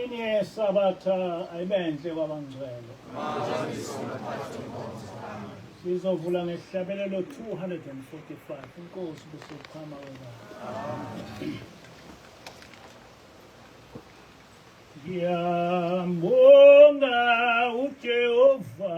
imini yesabatha ayibenhle kwabangcwele. Sizovula ngesihlabelelo 245. Inkosi busukhama webaba. Ngiyambonga uJehova.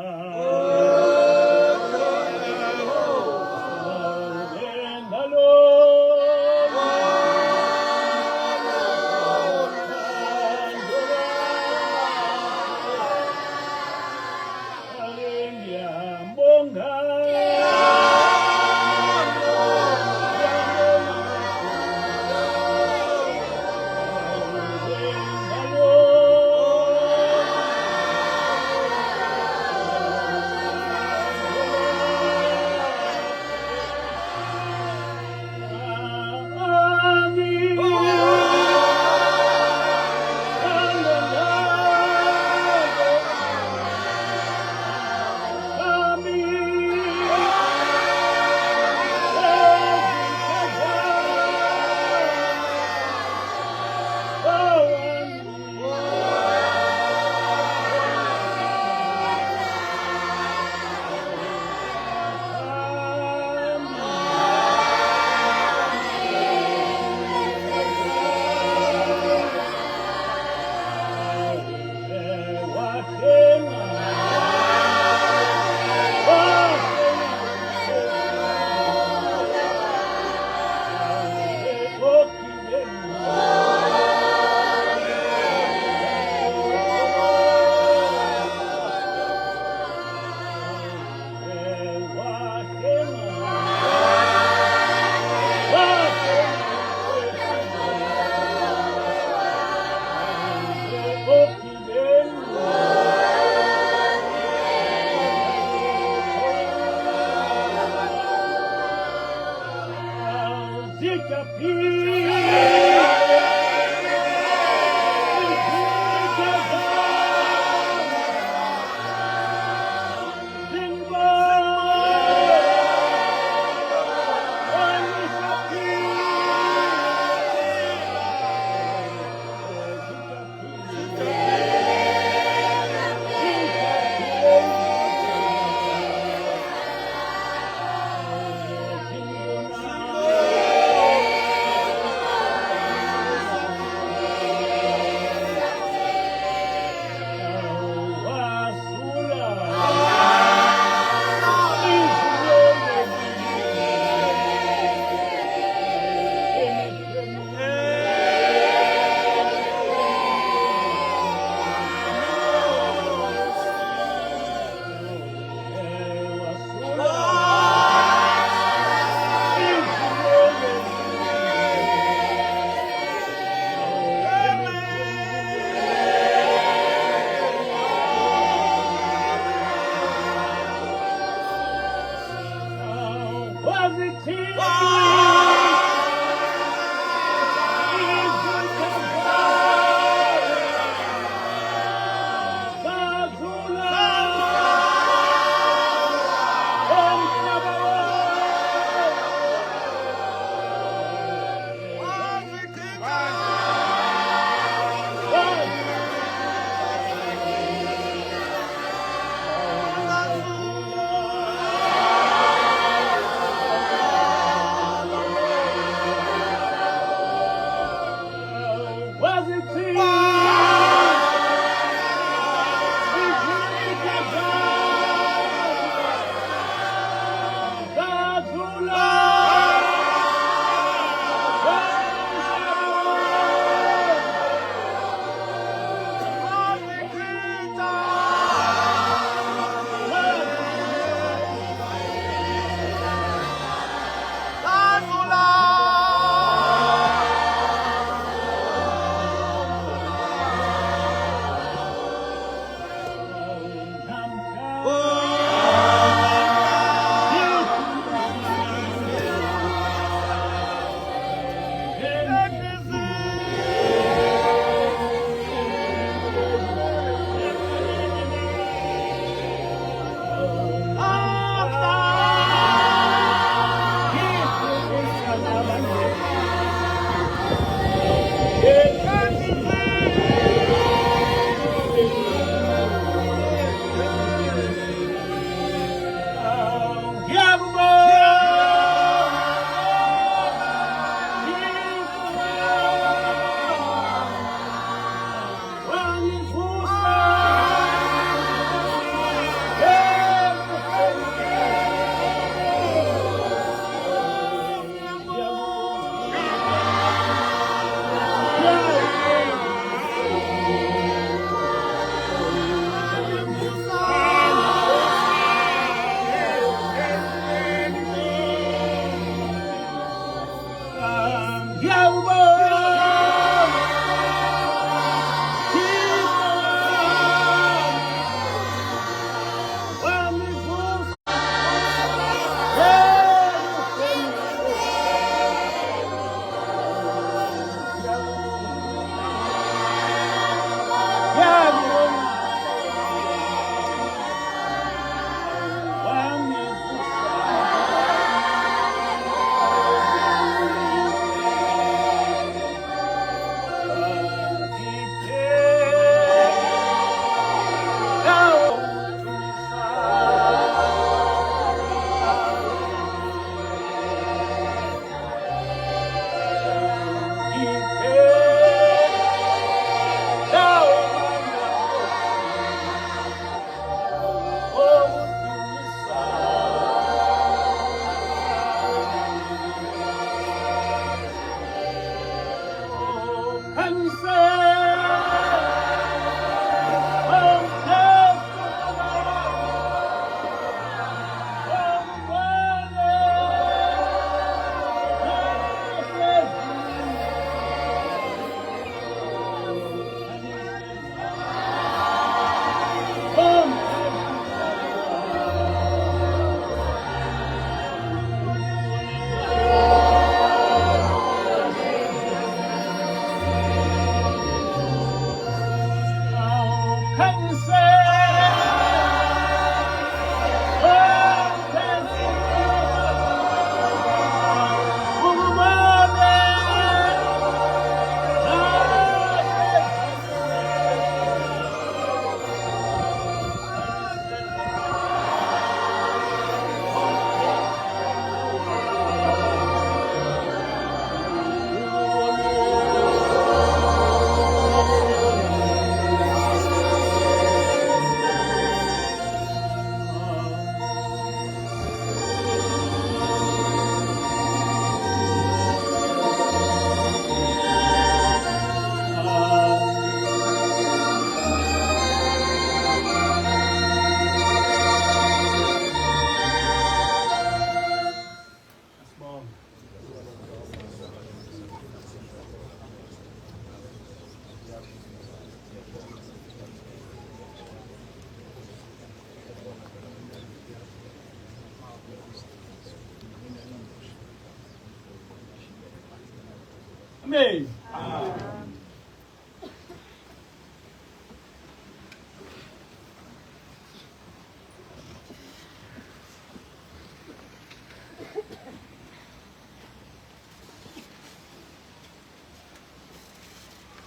name.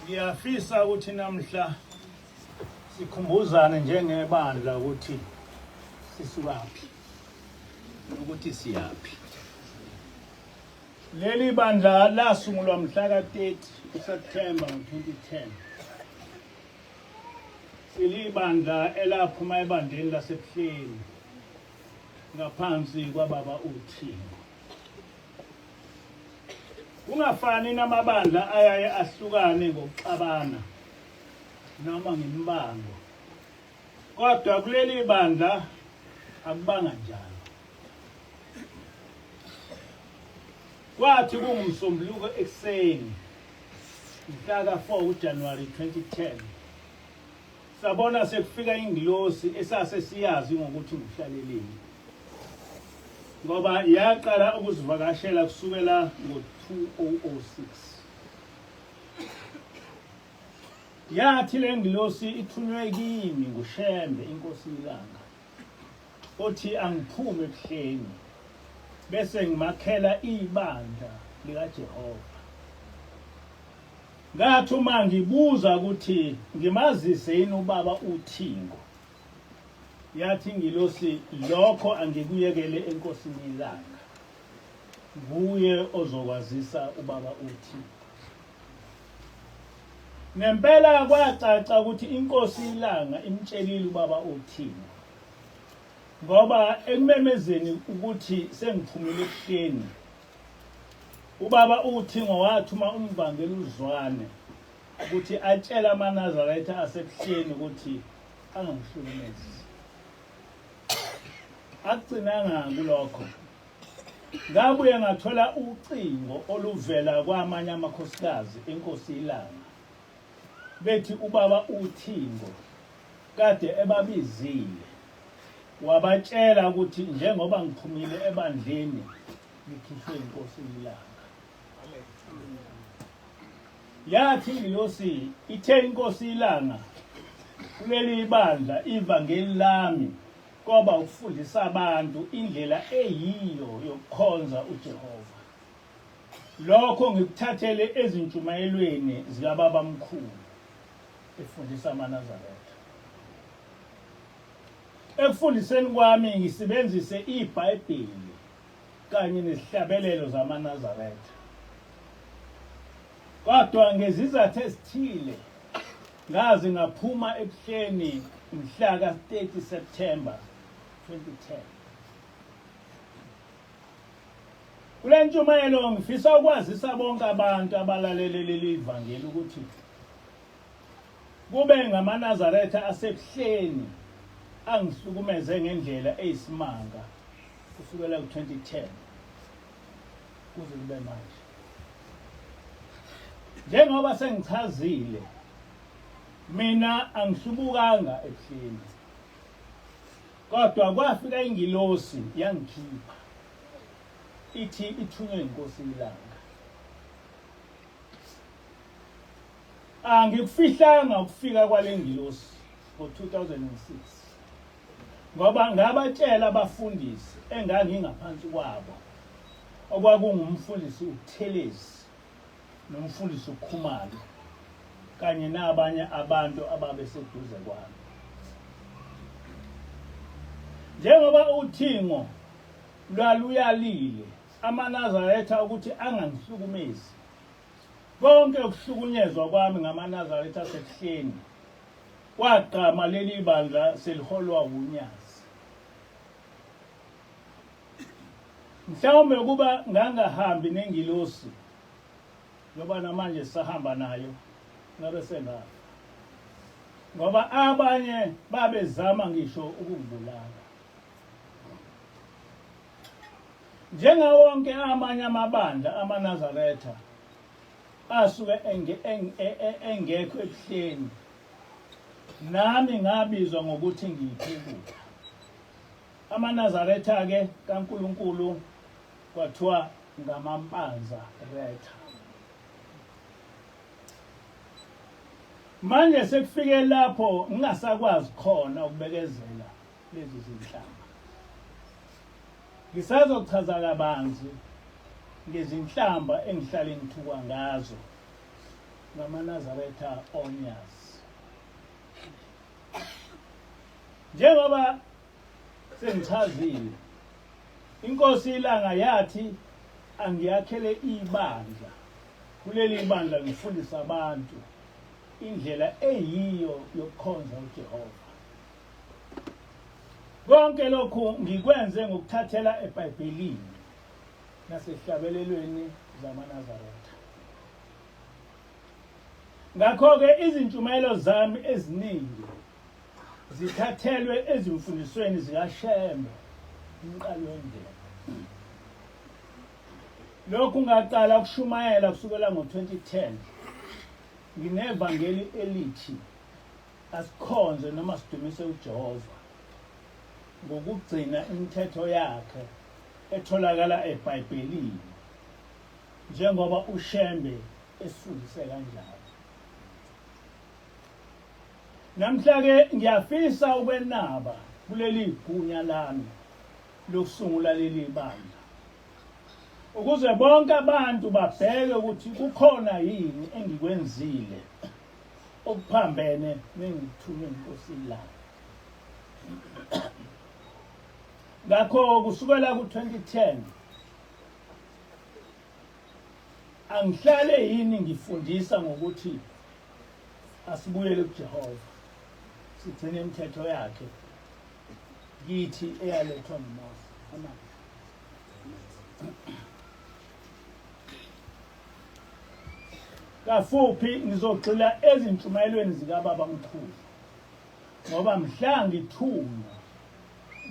Ngiyafisa ukuthi namhla sikhumbuzane njengebandla ukuthi sisukaphi ukuthi siyaphi. Leli bandla lasungulwa mhla ka-30 September 2010. Silibandla elaphuma ebandleni laseBuhleni ngaphansi kwababa uThingo. Kungafani namabandla ayaye ahlukane ngokuxabana noma ngembango. Kodwa kuleli bandla akubanga njalo. Kwathi kungumsombuluko ekseni mhla ka-4 January 2010 sabona sekufika ingilosi esasesiyazi ngokuthi ngihlaleleni, ngoba yaqala ukuzivakashela kusukela ngo-2006. Yathi le ngilosi ithunywe kimi nguShembe inkosi ilanga, othi angiphume ebuhleni bese ngimakhela ibandla likaJehova. Ngathi uma ngibuza ukuthi ngimazise yini ubaba uThingo, yathi ingilosi lokho angikuyekele enkosini ilanga, nguye ozokwazisa ubaba uThingo. Ngempela kwacaca ukuthi inkosi ilanga imtshelile ubaba uThingo, ngoba ekumemezeni ukuthi sengiphumile ebuhleni ubaba uThingo wathuma umvangeli uZwane ukuthi atshele amaNazaretha asebuhleni ukuthi angangihlukumezi. Akugcinanga kulokho, ngabuye ngathola ucingo oluvela kwamanye amakhosikazi enkosi ilanga bethi ubaba uThingo kade ebabizile wabatshela ukuthi njengoba ngiphumile ebandleni ngikhishwe inkosi ilanga. Yathi ingilosi ithe inkosi ilanga kuleli bandla ivangeli lami koba ukufundisa abantu indlela eyiyo yokukhonza uJehova. Lokho ngikuthathele ezintshumayelweni zikababa mkhulu efundisa amaNazaretha. Ekufundiseni kwami ngisebenzise iBhayibheli kanye nesihlabelelo zamaNazaretha. Kodwa ngezizathu ezithile ngaze ngaphuma ebuhleni mhla ka-30 September 2010. Kule ntshumayelo ngifisa ukwazisa bonke abantu abalalele leli ivangeli ukuthi kube ngamaNazaretha asebuhleni angihlukumeze ngendlela eyisimanga kusukela ku-2010 kuze kube manje. Njengoba sengichazile, mina angihlubukanga ebuhleni, kodwa kwafika ingilosi yangikhipha ithi ithunywe inkosi ilanga. Angikufihlanga ukufika kwale ngilosi ngo-2006, ngoba ngabatshela abafundisi engangingaphansi kwabo okwakungumfundisi uThelezi nomfundisi uKhumalo kanye nabanye abantu ababeseduze kwami. Njengoba uThingo lwaluyalile amaNazaretha ukuthi angangihlukumezi, konke ukuhlukunyezwa kwami ngamaNazaretha asebuhleni kwaqama leli bandla seliholwa uNyazi. Mhlawumbe kuba ngangahambi nengilosi ngoba namanje sahamba nayo ngabe sengafa, ngoba abanye babezama ngisho ukungibulala. Njengawo wonke amanye amabandla amaNazaretha asuke engekho ebuhleni, nami ngabizwa ngokuthi ngiyiphekula. AmaNazaretha-ke kaNkulunkulu kwathiwa ngamampanza retha. manje sekufike lapho ngingasakwazi khona ukubekezela lezi zinhlanga. Ngisazochaza kabanzi ngezinhlamba engihlale ngithuka ngazo ngamaNazaretha Onyas. Njengoba sengichazile, inkosi ilanga yathi angiyakhele ibandla. Kuleli bandla ngifundisa abantu indlela eyiyo yokukhonza uJehova. Konke lokhu ngikwenze ngokuthathela eBhayibhelini nasehlabelelweni zamaNazaretha. Ngakho-ke izintshumayelo zami eziningi zithathelwe ezimfundisweni zikaShembe umqali wendlela. Lokhu ngaqala ukushumayela kusukela ngo-2010 nginevangeli elithi asikhonze noma sidumise uJehova ngokugcina imithetho yakhe etholakala eBhayibhelini njengoba uShembe esifundise kanjalo. Namhla-ke ngiyafisa ukwenaba kuleli gunya lami lokusungula leli bandla ukuze bonke abantu babheke ukuthi kukhona yini engikwenzile okuphambene nengithume inkosi ilanga. Ngakho kusukela ku-2010 angihlale yini ngifundisa ngokuthi asibuyele kuJehova sigcine imithetho yakhe kithi eyalethwa nguMose. Kafuphi ngizogxila ezintshumayelweni zikaBaba Mkhulu ngoba mhla ngithunywa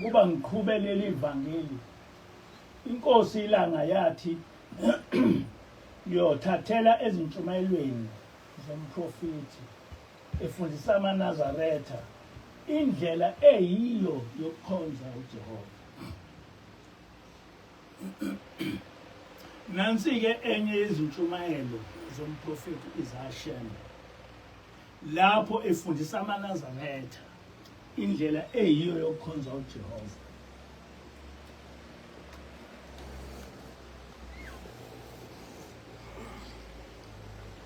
kuba ngiqhubele leli vangeli, inkosi ilanga yathi yothathela ezintshumayelweni zomprofeti efundisa amaNazaretha indlela eyiyo yokukhonza uJehova. Nansi-ke enye yezintshumayelo zomprofeti iZashembe lapho efundisa amaNazaretha indlela eyiyo yokukhonza uJehova.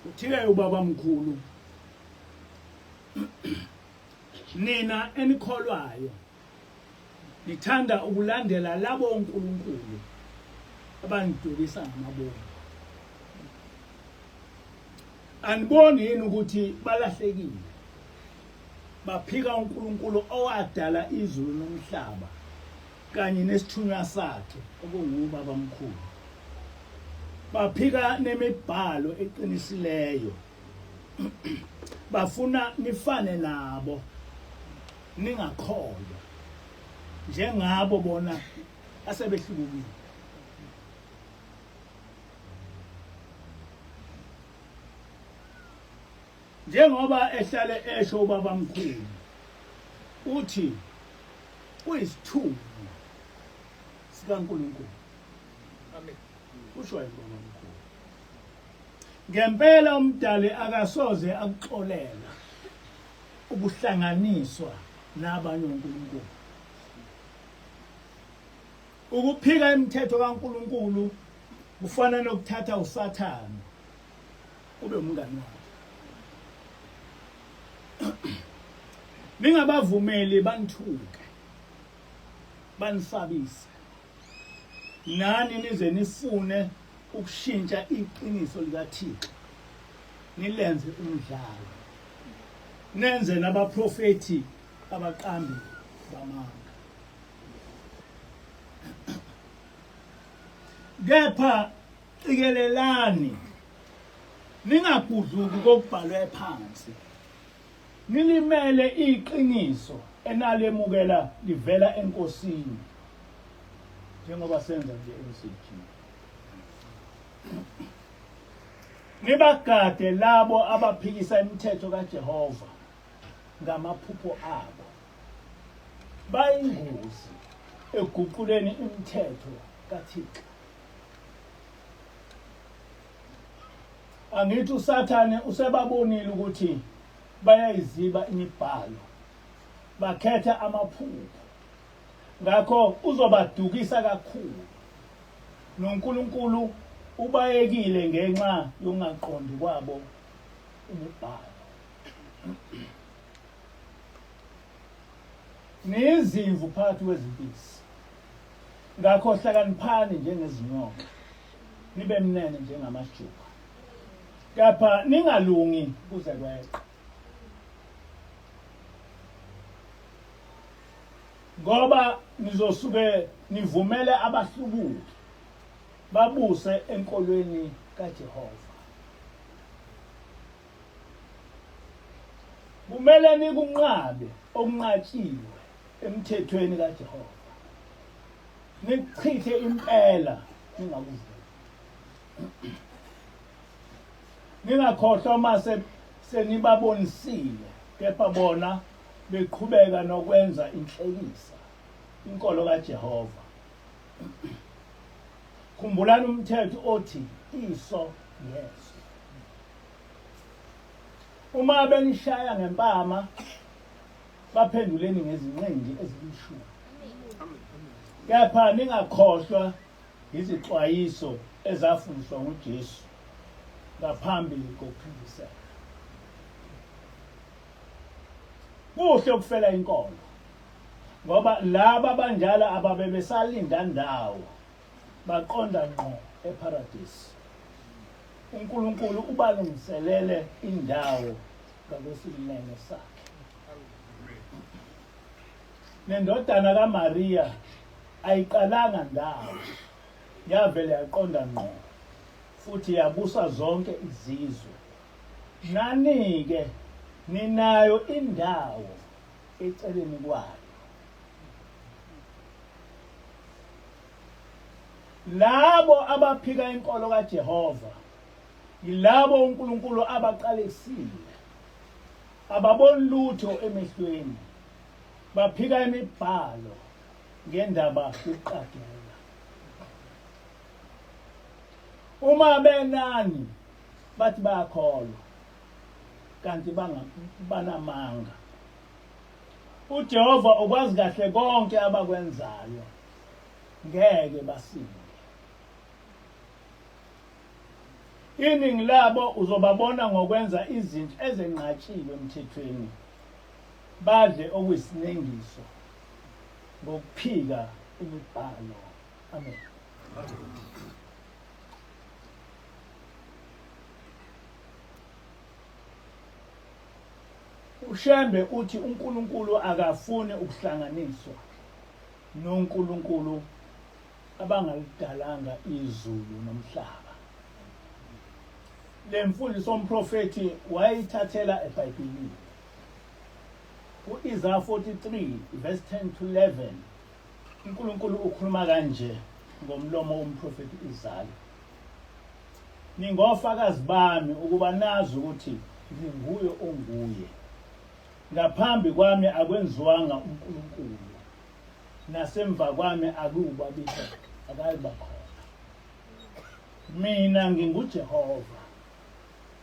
Uthike uBaba Mkhulu, nina enikholwayo nithanda ukulandela labo uNkulunkulu abanidukisa ngamabomu. Aniboni yini ukuthi balahlekile? Baphika uNkulunkulu owadala izulu nomhlaba kanye nesithunywa sakhe okunguBaba Mkhulu. Baphika nemibhalo eqinisileyo. Bafuna nifane nabo ningakholwa njengabo bona asebehlukile. Njengoba ehlale esho uBaba Mkhulu uthi uyisithunywa sikaNkulunkulu. Amen. Usho uBaba Mkhulu. Ngempela umdali akasoze akuxolela ubuhlanganiswa nabanye uNkulunkulu. Ukuphika imithetho kaNkulunkulu kufana nokuthatha uSathane ube umngani wakhe. Ningabavumeli banithuke banisabise nani nize nifune ukushintsha iqiniso likaThixo nilenze umdlalo nenze nabaprofeti abaqambi bamanga. Kepha qikelelani ningagudluki kokubhalwe phansi, nilimele iqiniso enalemukela livela enkosini njengoba senza nje MCG. Nibagade labo abaphikisa imithetho kaJehova ngamaphupho abo. Bayingozi eguquleni imithetho kaThixo. Angithi uSathane usebabonile ukuthi bayayiziba imibhalo bakhetha amaphupho ngakho uzobadukisa kakhulu noNkulunkulu ubayekile ngenxa yongaqondi kwabo imibhalo. Nizimvu phakathi kwezimpisi ngakho hlakaniphani njengezinyoka nibe mnene njengamajuba kepha ningalungi kuze kweqe ngoba nizosuke nivumele abahlubuki babuse enkolweni kaJehova. Kumele nikunqabe okunqatshiwe emthethweni kaJehova nichithe impela ningakuvumi. Ningakhohlwa mase senibabonisile kepha bona beqhubeka nokwenza inhlekisa inkolo kaJehova. Khumbulani umthetho othi iso yeso. Uma benishaya ngempama baphenduleni ngezinqindi ezilishumi. Kepha ningakhohlwa izixwayiso ezafundiswa nguJesu ngaphambili kokuphindisela. Kuhle ukufela inkolo ngoba laba abanjalo ababe besalinda ndawo baqonda ngqo eparadise. uNkulunkulu ubalungiselele indawo ngakwesilunene sakhe. Nendodana kaMaria ayiqalanga ndawo yavele yaqonda ngqo futhi yabusa zonke izizwe. Nani-ke ninayo indawo eceleni kwayo. Labo abaphika inkolo kaJehova yilabo uNkulunkulu abaqalekisile ababoni lutho emehlweni baphika imibhalo ngendaba yokuqagela. Uma benani bathi bayakholwa kanti banamanga. uJehova ukwazi kahle konke abakwenzayo ngeke basinde. Iningi labo uzobabona ngokwenza izinto ezenqatshiwe emthethweni badle okuyisinengiso ngokuphika imibhalo. Amen. uShembe uthi uNkulunkulu akafuni ukuhlanganiswa noNkulunkulu abangalidalanga izulu nomhlaba. Le mfundiso umprofeti wayithathela eBhayibhelini. U-Isaiah 43 verse 10 to 11 uNkulunkulu ukhuluma kanje ngomlomo womprofeti Isaiah. Ningofakazi bami ukuba nazi ukuthi nginguye onguye. Ngaphambi kwami akwenziwanga uNkulunkulu, nasemva kwami akubabikho akayiba khona. Mina nginguJehova,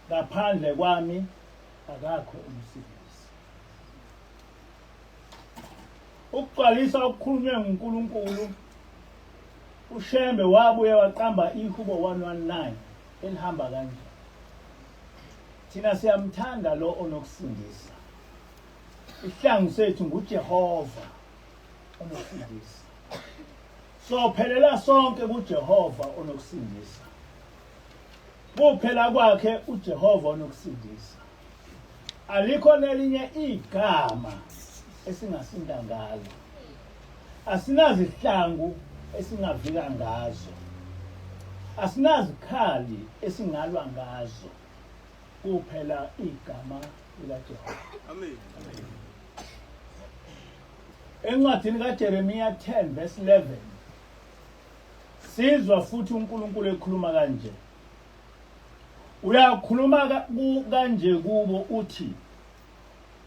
ngaphandle kwami akakho umsindisi. Ukuqalisa okukhulunywe nguNkulunkulu, uShembe wabuye waqamba iHubo 119 elihamba kanje. Thina siyamthanda lo onokusindisa. Isihlangu sethu nguJehova onokusindisa. Sophelela sonke kuJehova onokusindisa. Kuphela kwakhe uJehova onokusindisa. Alikho nelinye igama esingasinda ngalo. Asinazihlangu esingavika ngazo. Asinazikhali esingalwa ngazo. Kuphela igama likaJehova. Amen. Encwadini kaJeremiya 10 verse 11 sizwa futhi uNkulunkulu ekhuluma kanje. Uyakhuluma kanje kubo uthi,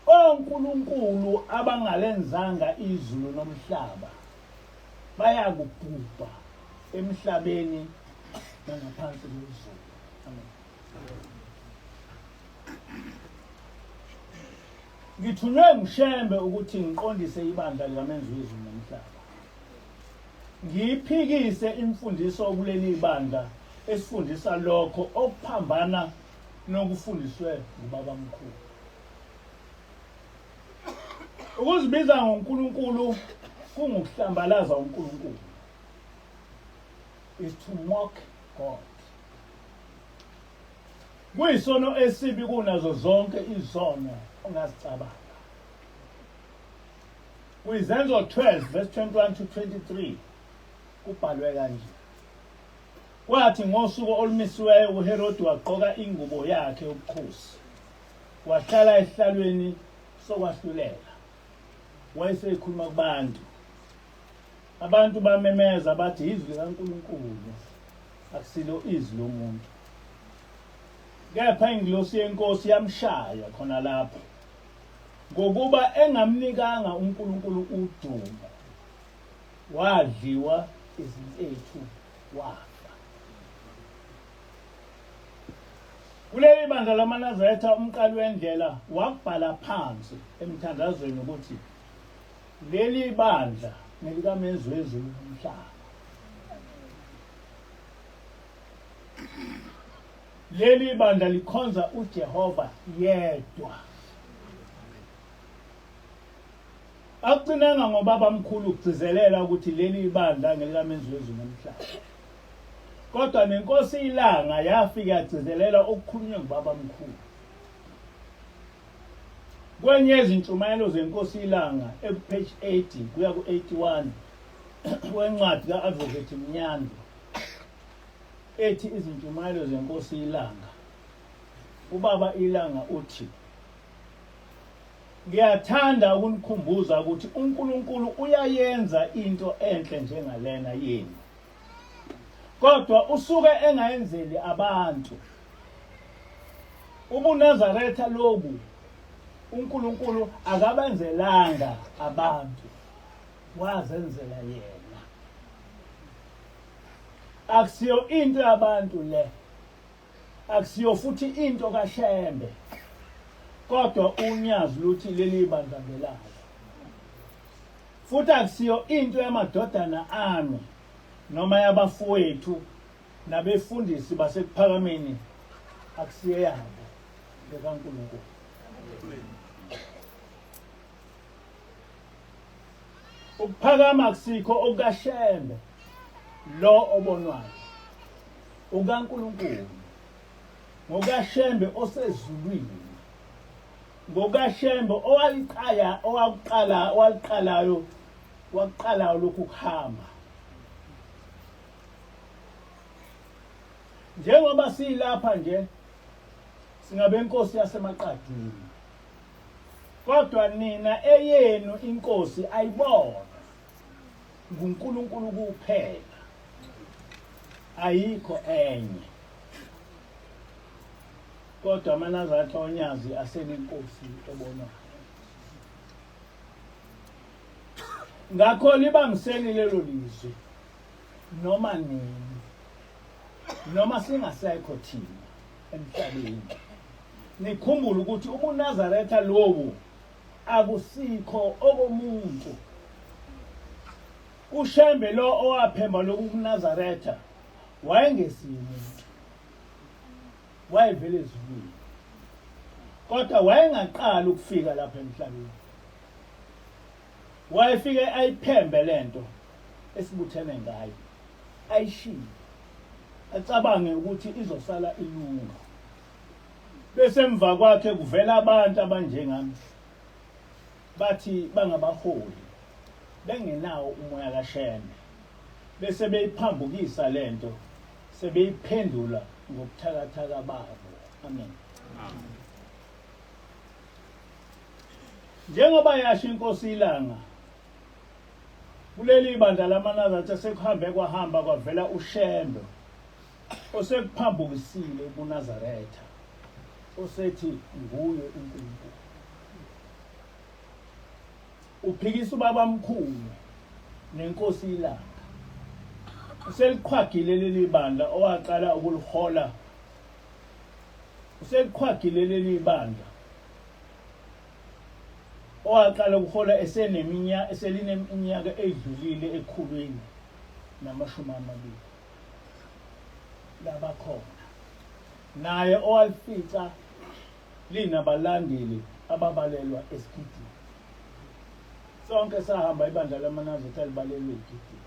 oNkulunkulu abangalenzanga izulu nomhlaba bayakubhubha emhlabeni nangaphansi kwezulu. Amen. ngithunywe ngishembe ukuthi ngiqondise ibandla likaMenzwezulu nomhlaba. Ngiphikise imfundiso kuleli bandla esifundisa lokho okuphambana nokufundiswe ngubabamkhulu. Ukuzibiza ngoNkulunkulu kungukuhlambalaza uNkulunkulu. Is to mock God. Kuyisono esibi kunazo zonke izono ongazicabanga. Kwizenzo 12 verse 21 to 23 kubhalwe kanje. Kwathi ngosuku olumisiweyo uHerodi waqoka ingubo yakhe yobukhosi. Wahlala esihlalweni sokwahlulela. Wayesekhuluma kubantu. Abantu bamemeza bathi izwi likaNkulunkulu akusilo izwi lomuntu. Kepha ingilosi yenkosi yamshaya khona lapho. Ngokuba engamnikanga uNkulunkulu udumo. Wadliwa izintethu wafa. Kuleli bandla lamaNazaretha umqali wendlela wakubhala phansi emthandazweni ukuthi leli bandla nelikaMenzwezulu nomhlaba. Leli bandla likhonza uJehova yedwa. Akucinanga ngobaba mkhulu ukugcizelela ukuthi leli bandla ngelikaMenzwezulu nomhlaba. Kodwa nenkosi ilanga yafika yagcizelela okukhulunywe ngubaba mkhulu. Kwenye izintshumayelo zenkosi ilanga epage 80 kuya ku81 wencwadi kaAdvocate Mnyando ethi izintshumayelo zenkosi ilanga. Ubaba ilanga uthi ngiyathanda ukunikhumbuza ukuthi uNkulunkulu uyayenza into enhle njengalena yenu. Kodwa usuke engayenzeli abantu. UbuNazaretha lobu uNkulunkulu akabenzelanga abantu. Wazenzela yena. Akusiyo into yabantu le. Akusiyo futhi into kaShembe. Kodwa unyazi luthi leli bandla ngelayo. Futhi akusiyo into yamadodana ami noma yabafowethu nabefundisi basekuphakameni akusiyo yabo lekaNkulunkulu. Ukuphakama akusikho okukaShembe lo obonwayo. UkaNkulunkulu. NgokaShembe osezulwini. NgokaShembe waqalayo lokhu kuhamba. Njengoba silapha nje singabe inkosi yasemaqadini. Kodwa nina eyenu inkosi ayibona nguNkulunkulu kuphela. Ayikho enye. Kodwa amaNazaretha onyazi asenenkosi ebonwayo. Ngakho libambiseni lelo lizwe noma nini. Noma singasekho thina emhlabeni. Nikhumbule ukuthi ubuNazaretha lobu akusikho okomuntu. uShembe lo owaphemba lokuNazaretha wayengesimuntu, wayevele ezulwini, kodwa wayengaqala ukufika lapha emhlabeni. Wayefike ayiphembe lento esibuthene ngayo, ayishiye, acabange ukuthi izosala ilunga. Bese emva kwakhe kuvela abantu abanjengami, bathi bangabaholi, bengenawo umoya kaShembe, bese beyiphambukisa lento, sebeyiphendula ngokuthakathaka babo. Amen. Njengoba yasho inkosi ilanga, kuleli bandla lamaNazaretha sekuhambe kwahamba kwavela uShembe osekuphambukisile ubuNazaretha, osethi nguye uNkulunkulu. Uphikisa ubaba mkhulu nenkosi ilanga. Useliqhwagile leli bandla owaqala ukulihola. Useliqhwagile leli bandla owaqala ukuhola eselineminyaka edlulile ekhulwini namashumi amabili labakhona, naye owalifica linabalandeli ababalelwa esigidini. Sonke sahamba ibandla lamaNazaretha libalelwe egidini.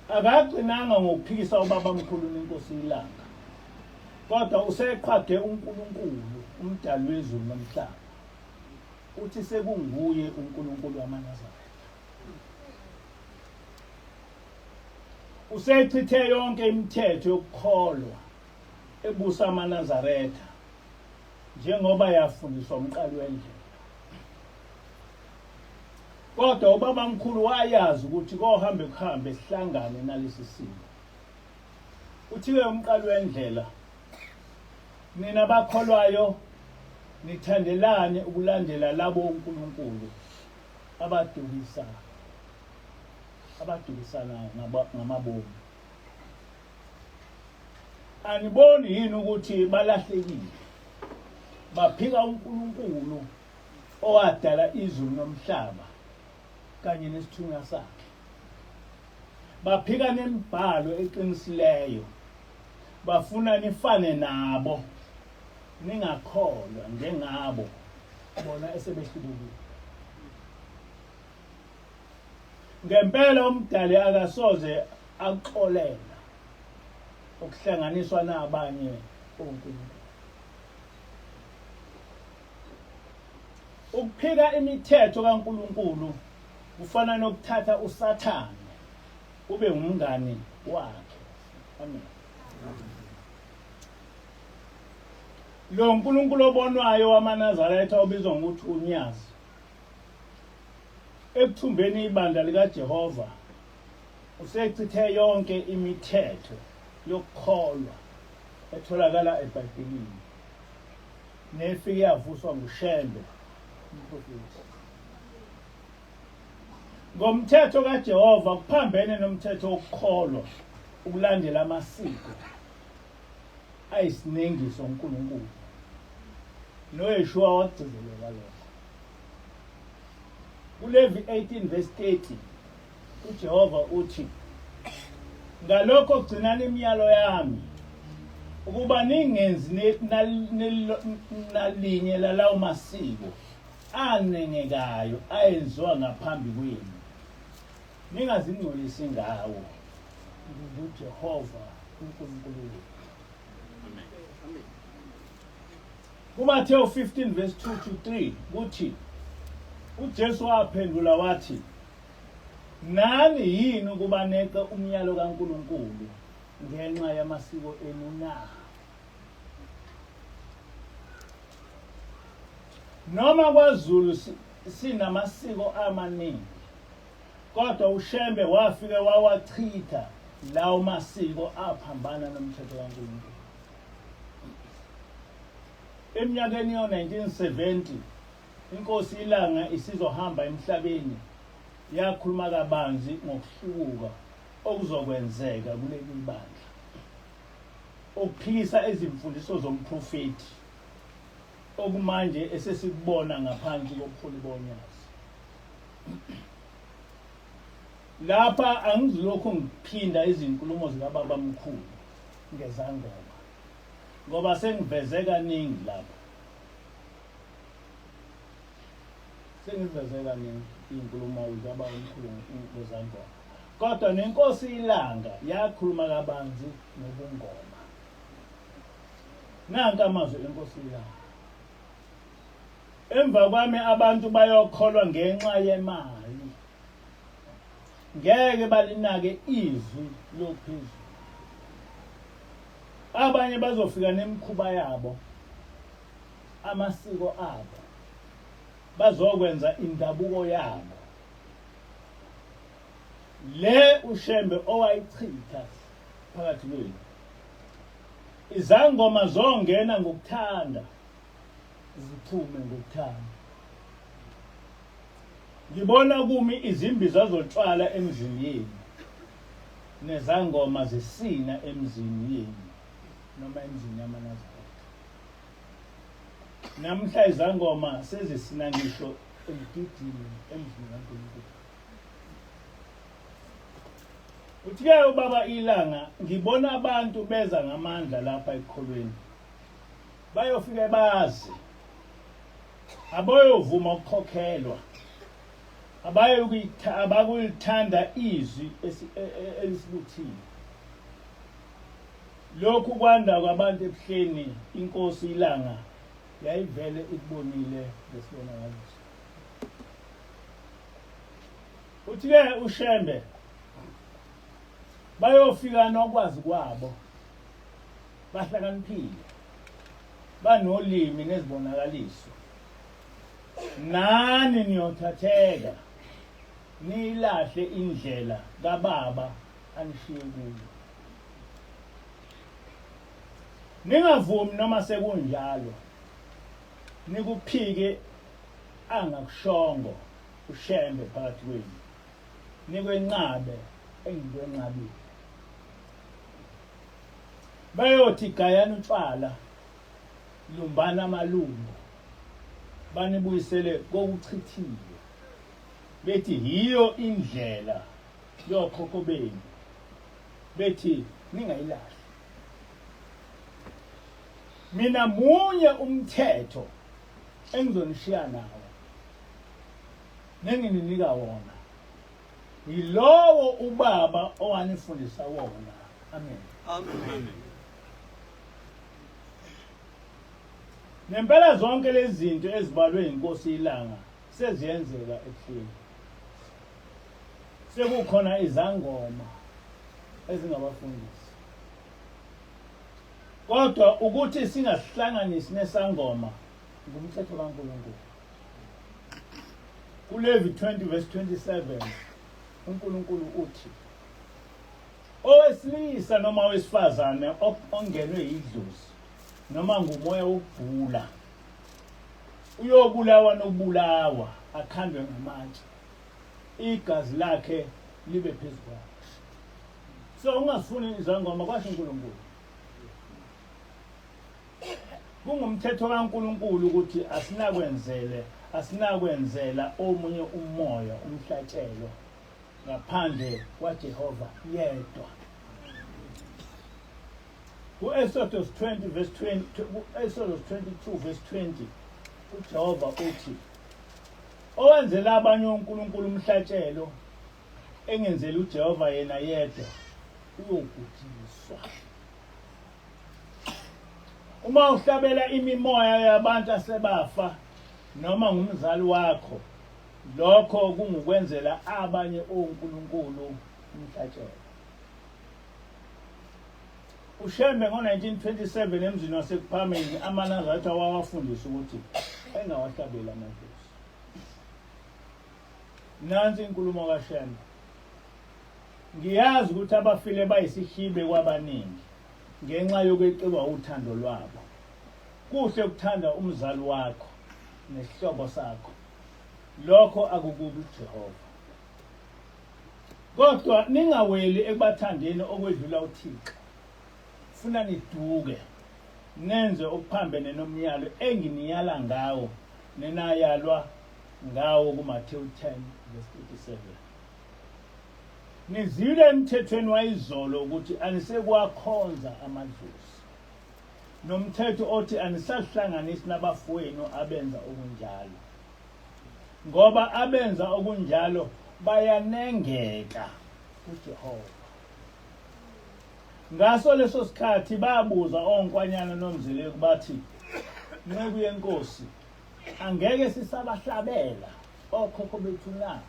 Akagcinanga ngokuphikisa ubabamkhulu uNkosi iLanga, kodwa useqhage uNkulunkulu umdali wezulu nomhlaba, uthi sekunguye uNkulunkulu wamaNazaretha. Usechithe yonke imithetho yokukholwa ebusa amaNazaretha njengoba yafundiswa umqali wendlela. Kodwa ubabamkhulu wayazi ukuthi kohambe kuhambe sihlangane nalesi simo. Uthiwe umqali wendlela, nina bakholwayo nithandelane ukulandela labo uNkulunkulu abadukisana ngamabomu. Aniboni yini ukuthi balahlekile, baphika uNkulunkulu owadala izulu nomhlaba kanye nesithunywa sakhe? Baphika nemibhalo eqinisileyo, bafuna nifane nabo, ningakholwa njengabo bona esebehlulekile. Ngempela umdali akasoze akuxolela ukuhlanganiswa nabanye onkulunkulu. Ukuphika imithetho kaNkulunkulu kufana nokuthatha uSathane ube umngani wakhe. Amen. Lo uNkulunkulu obonwayo wamaNazaretha obizwa ngokuthi uNyazi, ekuthumbeni ibandla likaJehova, usechithe yonke imithetho yokukholwa etholakala eBhayibhelini nefike yavuswa nguShembe umprofeti. Ngomthetho kaJehova kuphambene nomthetho wokukholwa ukulandela amasiko ayisinengiso uNkulunkulu. NoYeshua wagcizelela lokho. ULevi 18 verse 30 uJehova uthi, ngalokho gcinani imiyalo yami ukuba ningenzi nalinye lalawo masiko anengekayo ayenziwa ngaphambi kwenu, ningazingcolisi ngawo. UJehova uNkulunkulu wenu. KuMathewu 15 verse 2 to 3 kuthi, uJesu waphendula wathi, nani yini ukubaneka umyalo kaNkulunkulu ngenxa yamasiko enu na? Noma kwaZulu sinamasiko amaningi, kodwa uShembe wafike wawachitha lawo masiko aphambana nomthetho kaNkulunkulu. Eminyakeni yo-1970 inkosi iLanga isizohamba emhlabeni yakhuluma kabanzi ngokuhlubuka okuzokwenzeka kuleli bandla, ukuphikisa izimfundiso zomprofeti okumanje esesikubona ngaphansi kobuholi bonyazi. Lapha angizilokhu ngiphinda izinkulumo zikababamkhulu ngezangoma, ngoba sengiveze kaningi lapha. Sengiveze kaningi inkulumo zikababamkhulu ngezangoma. Kodwa nenkosi iLanga yakhuluma kabanzi ngobungoma. Nanka amazwi enkosi iLanga: emva kwami abantu bayokholwa ngenxa yemali, ngeke balinake izwi lophezulu. Abanye bazofika nemikhuba yabo, amasiko abo, bazokwenza indabuko yabo, le uShembe owayichitha phakathi kwenu. Izangoma zongena ngokuthanda, ziphume ngokuthanda. Ngibona kumi izimbiza zotshwala emzini yenu, nezangoma zesina emzini yenu, noma emzini yamaNazaretha. namhla izangoma sezisina ngisho emgidini emzini kaNkulunkulu. Uthi-ke ubaba ilanga ngibona abantu beza ngamandla lapha ekholweni. Bayofike bazi. Abayovuma ukukhokhelwa. Abakulithanda izwi elisibuthile. Lokhu kwanda kwabantu ebuhleni inkosi ilanga yayivele ikubonile ngesibonakaliso. Uthi-ke uShembe bayofika nokwazi kwabo bahlakaniphile banolimi nezibonakaliso. Nani niyothatheka nilahle indlela kaBaba anishiye kuyo. Ningavumi noma sekunjalo nikuphike angakushongo uShembe phakathi kwenu. Nikwenqabe engikwenqabile. Bayothi gayana utshwala lumbana amalungu banibuyisele kokuchithile. Bethi yiyo indlela yokhokho benu. Bethi ningayilahli. Mina munye umthetho engizonishiya nawo nengininika wona. Yilowo uBaba owanifundisa wona. Amen. Amen. Nempela zonke lezi zinto ezibalwe inkosi ilanga seziyenzeka ebuhleni. Sekukhona izangoma ezingabafundisi. Kodwa ukuthi singahlanganisi nesangoma ngumthetho kaNkulunkulu. KuLevi 20:27 uNkulunkulu uthi owesilisa noma owesifazane ongenwe yidlozi noma ngumoya wokubhula uyobulawa nokubulawa akhandwe ngamatshe igazi lakhe libe phezu kwakhe. So ungasifuni izangoma kwasho uNkulunkulu. Kungumthetho kaNkulunkulu ukuthi asinakwenzela omunye umoya umhlatshelo ngaphandle kwaJehova yedwa. Exodus 22:20 uJehova uthi owenzela abanye uNkulunkulu umhlatshelo engenzela uJehova yena yedwa uyobhujiswa. Uma uhlabela imimoya yabantu asebafa noma ngumzali wakho lokho kungukwenzela abanye oNkulunkulu umhlatshelo. uShembe ngo-1927 emzini waseKuphameni amaNazaretha wawafundisa ukuthi engawahlabeli amadlozi. Nansi inkulumo kaShembe. Ngiyazi ukuthi abafile bayisihibe kwabaningi ngenxa yokweqiwa uthando lwabo. Kuhle ukuthanda umzali wakho nesihlobo sakho. Lokho akukubi uJehova. Kodwa ningaweli ekubathandeni okwedlula uThixo. Funa niduke nenze okuphambene nomyalo enginiyala ngawo nenayalwa ngawo kuMathewu 10:37. Nizile emthethweni wayizolo ukuthi anisekwakhonza amadlozi. Nomthetho othi anisahlanganisi nabafowenu abenza okunjalo. Ngoba abenza okunjalo bayanengeka kuJehova. Ngaso leso sikhathi babuza onkwanyana nomzileko bathi nceku yenkosi angeke sisabahlabela okhokho bethu na?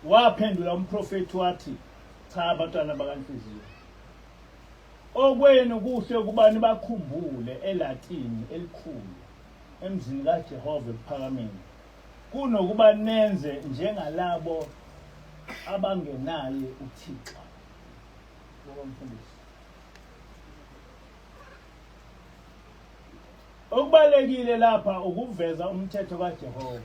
Waphendula umprofeti wathi cha abantwana bakaNhliziyo. Okwenu kuhle ukuba nibakhumbule eLatini elikhulu emzini kaJehova ePhakameni kunokuba nenze njengalabo abangenaye uThixo. Okubalekile lapha ukuveza umthetho kaJehova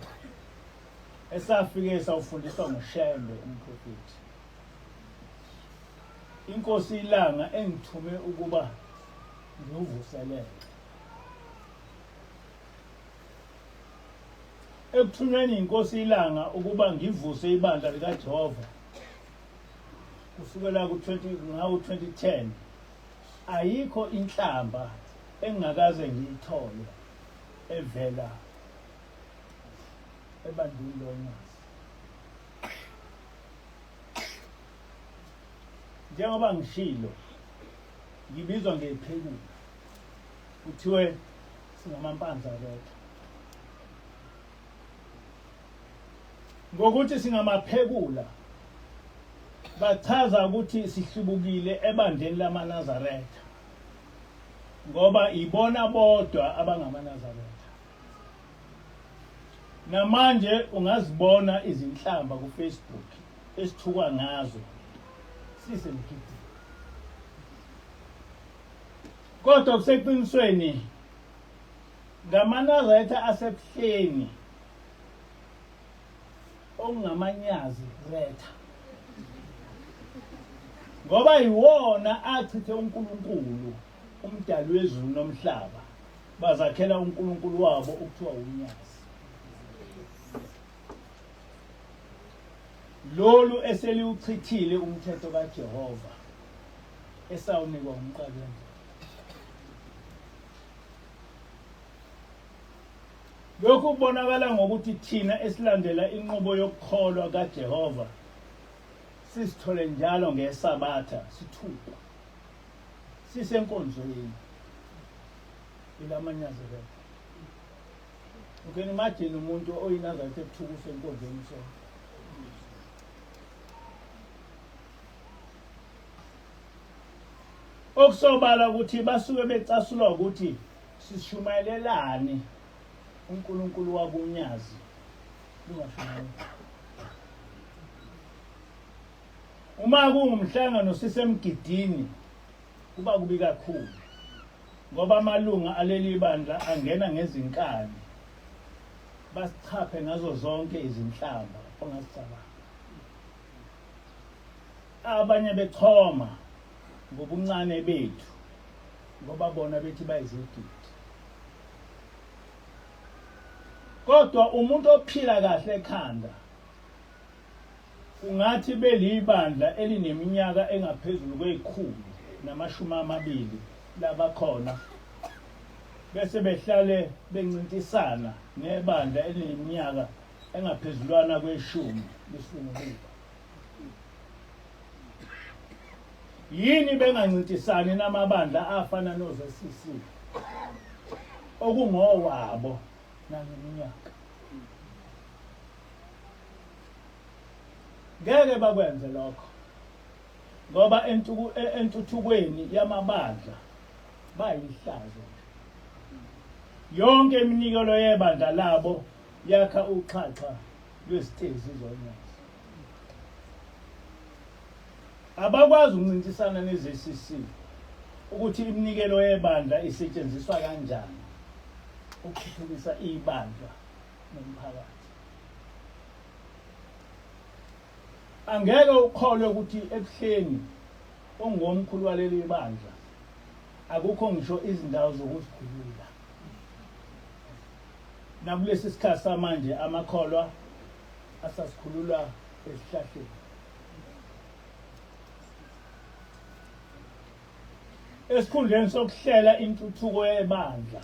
esafike sawufundiswa nguShembe umprofeti. Inkosi ilanga engithume ukuba ngiwuvuselele. ekuthunyweni inkosi ilanga ukuba ngivuse ibandla likaJehova kusukela ku-2010 ayikho inhlamba engakaze ngiyithole evela ebandleni loNyasi. Njengoba ngishilo ngibizwa ngephekula kuthiwe singamampanza bethu. Ngokuthi singamaphekula bachaza ukuthi sihlubukile ebandleni lamaNazaretha ngoba ibona bodwa abangamaNazaretha. Namanje ungazibona izinhlamba kuFacebook esithuka ngazo sisemgidini. Kodwa kuseqinisweni ngamaNazaretha asebuhleni ongamanyazi retha ngoba iwona achithe uNkulunkulu umdali wezulu nomhlaba bazakhela uNkulunkulu wabo ukuthiwa uNyasi. Lolu eseliuchithile umthetho kaJehova esawunikwa umqabenzi. Lokhu kubonakala ngokuthi thina esilandela inqubo yokukholwa kaJehova sisithole njalo ngeSabatha sithupha sisenkonzweni ilamanyazelelo. You can imagine umuntu oyinazaretha ebuthuku senkonzweni so. Okusobala ukuthi basuke becasulwa ukuthi sishumayelelani uNkulunkulu wabuNyazi lungashumayeli. Uma kungumhlangano sisemgidini kuba kubi kakhulu ngoba amalunga aleli bandla angena ngezinkani basichaphe ngazo zonke izinhlamba ongazicabanga. Abanye bechoma ngobuncane bethu ngoba bona bethi bayizigidi. Kodwa umuntu ophila kahle ekhanda ungathi belibandla elineminyaka engaphezulu kwe120 labakhona bese behlale bencintisana nebandla elineminyaka engaphezulwana kwe10 lisungulwe. Yini bengancintisani namabandla afana noZCC okungowabo nangeminyaka? Ngeke bakwenze lokho ngoba entuthukweni yamabandla bayihlazo. Yonke iminikelo yebandla labo yakha uxhaxha lwesitezi zoNyasi. Abakwazi ukuncintisana neZCC ukuthi iminikelo yebandla isetshenziswa kanjani ukuthuthukisa ibandla nomphakathi. Angeke ukholwe ukuthi ebuhleni ongomkhulu waleli bandla akukho ngisho izindawo zokuzikhulula. Nakulesi sikhathi samanje amakholwa asasikhulula esihlahleni. Esikhundleni sokuhlela intuthuko yebandla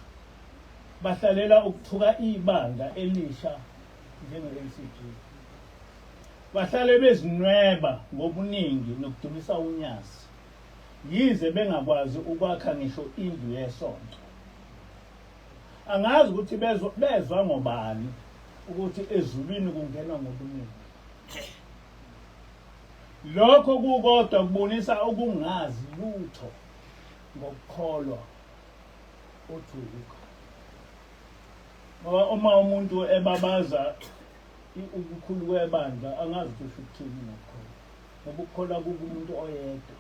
bahlalela ukuthuka ibandla elisha njenge-NCG. Bahlale bezinweba ngobuningi nokudumisa uNyasi yize bengakwazi ukwakha ngisho indlu yesonto. Angazi ukuthi bezwa ngobani ukuthi ezulwini kungenwa ngobuningi. Lokho kukodwa kubonisa ukungazi lutho ngokukholwa othuluka. Ngoba uma umuntu ebabaza ukukhulu kwebandla angazi ukuthi ukuthini ngokukholwa. Ngoba ukukholwa kumuntu oyedwa.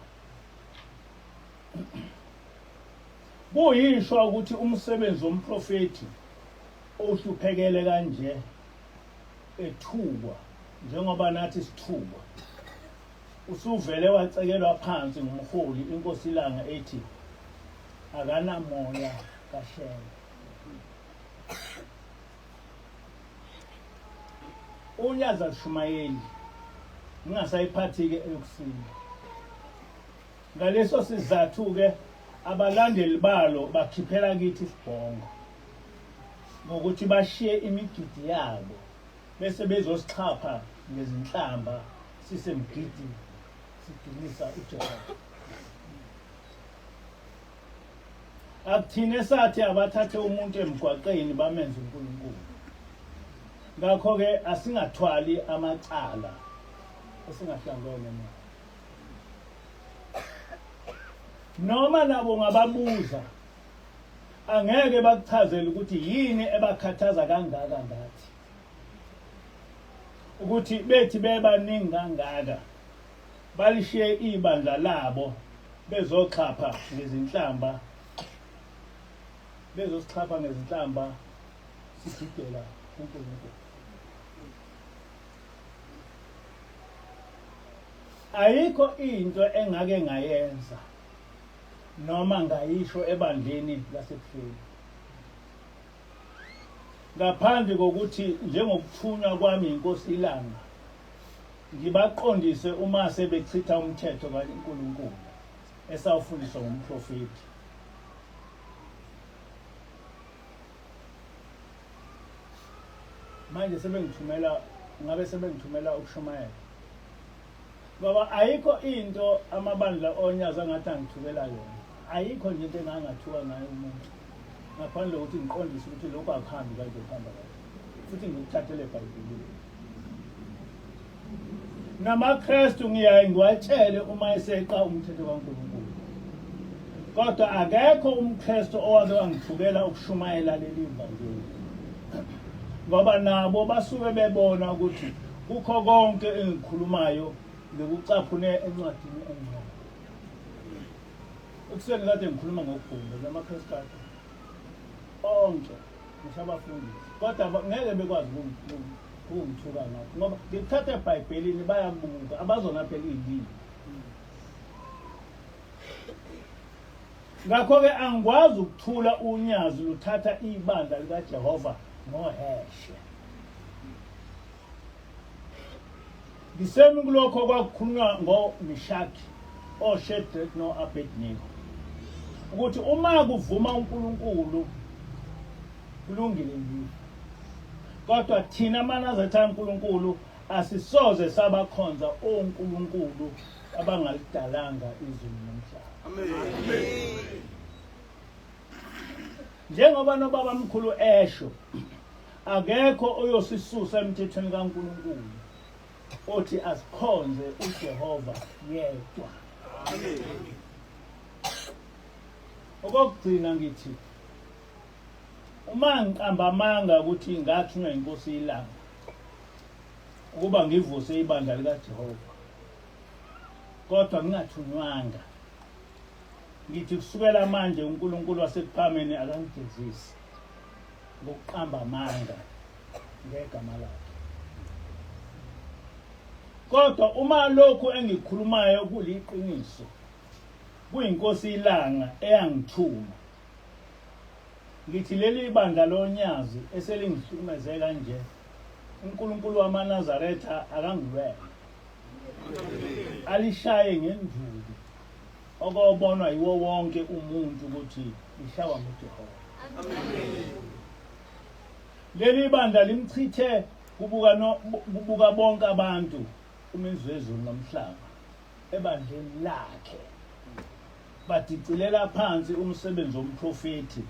Kuyisho ukuthi umsebenzi womprofeti ohluphekele kanje ethukwa njengoba nathi sithukwa usuvele wacekelwa phansi ngumholi inkosi ilanga ethi akanamoya kaShembe. unyaza Lushumayeli ngingasayiphathi ke eyokusini. Ngaleso sizathu ke abalandeli balo bakhiphela kithi isibhongo ngokuthi bashiye imigidi yabo bese bezosixhapha ngezinhlamba sisemgidi sidumisa uJehova. Akuthine sathi abathathe umuntu emgwaqeni bamenza uNkulunkulu. Ngakho ke asingathwali amacala esingahlangene nawo. Noma nabo ngababuza angeke bakuchazele ukuthi yini ebakhathaza kangaka ngathi. Ukuthi bethi bebaningi kangaka balishiye ibandla labo bezoxhapha ngezinhlamba bezosichapha ngezinhlamba sigidela uNkulunkulu. Ayikho into engake ngayenza noma ngayisho ebandleni lasebuhleni ngaphandle kokuthi njengokuthunywa kwami inkosi ilanga ngibaqondise uma sebechitha umthetho kaNkulunkulu esawufundiswa ngumprofeti. Manje sebengithumela ukushumayela ngoba ayikho into amabandla onyaza ngathi angithukela yona. Ayikho nje into engangathuka ngayo umuntu ngaphandle kokuthi ngiqondise ukuthi lokho akuhambi kanje kuhamba kanje futhi ngikuthathele eBhayibhelini. NamaKristu ngiyaye ngiwatshele uma eseqa umthetho kaNkulunkulu, kodwa akekho umKristu owake wangithukela ukushumayela leli vangeli ngoba nabo basuke bebona ukuthi kukho konke engikhulumayo ngikucaphune encwadini engcwele. Ekuseni kade ngikhuluma ngokugunda namaKristu onke ngisabafundisi, kodwa ngeke bekwazi ukungithuka ngakho ngoba ngikuthatha eBhayibhelini bayabuka abazona phela izindini. Ngakho-ke angikwazi ukuthula unyazi luthatha ibandla likaJehova ngoheshe. Ngisemi kulokho kwakukhulunywa ngoMeshaki, oShadrach no-Abednego ukuthi uma kuvuma uNkulunkulu kulungile yini, kodwa thina manazatha uNkulunkulu asisoze sabakhonza onkulunkulu abangalidalanga izulu nomhlaba. Amen. Njengoba nobabamkhulu esho akekho oyosisusa emthethweni kaNkulunkulu othi asikhonze uJehova yedwa. Amen. Okugcina ngithi uma ngiqamba amanga ukuthi ngathunywa inkosi ilanga ukuba ngivuse ibandla likaJehova, kodwa ngingathunywanga, ngithi kusukela manje uNkulunkulu wasekuphakame akangigezisi ngokuqamba amanga ngegama lakhe. Kodwa uma lokhu engikhulumayo kuliqiniso, kuyinkosi ilanga eyangithuma, ngithi leli bandla lonyazi eselingihlukumeze kanje uNkulunkulu wamaNazaretha akangilwele, alishaye ngenduli okubonwa yiwo wonke umuntu ukuthi lishawa nguJehova. Leli bandla limchithe kubuka bonke abantu umenzi wezulu nomhlaba ebandleni lakhe, badicilela phansi umsebenzi womprofeti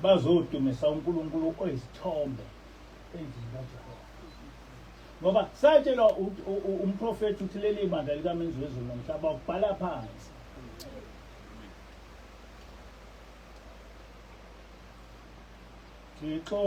bazodumisa uNkulunkulu oyisithombe endlini kaJehova. Ngoba satshelwa umprofeti uthi leli bandla likamenzi wezulu nomhlaba ubhala phansi. Thixo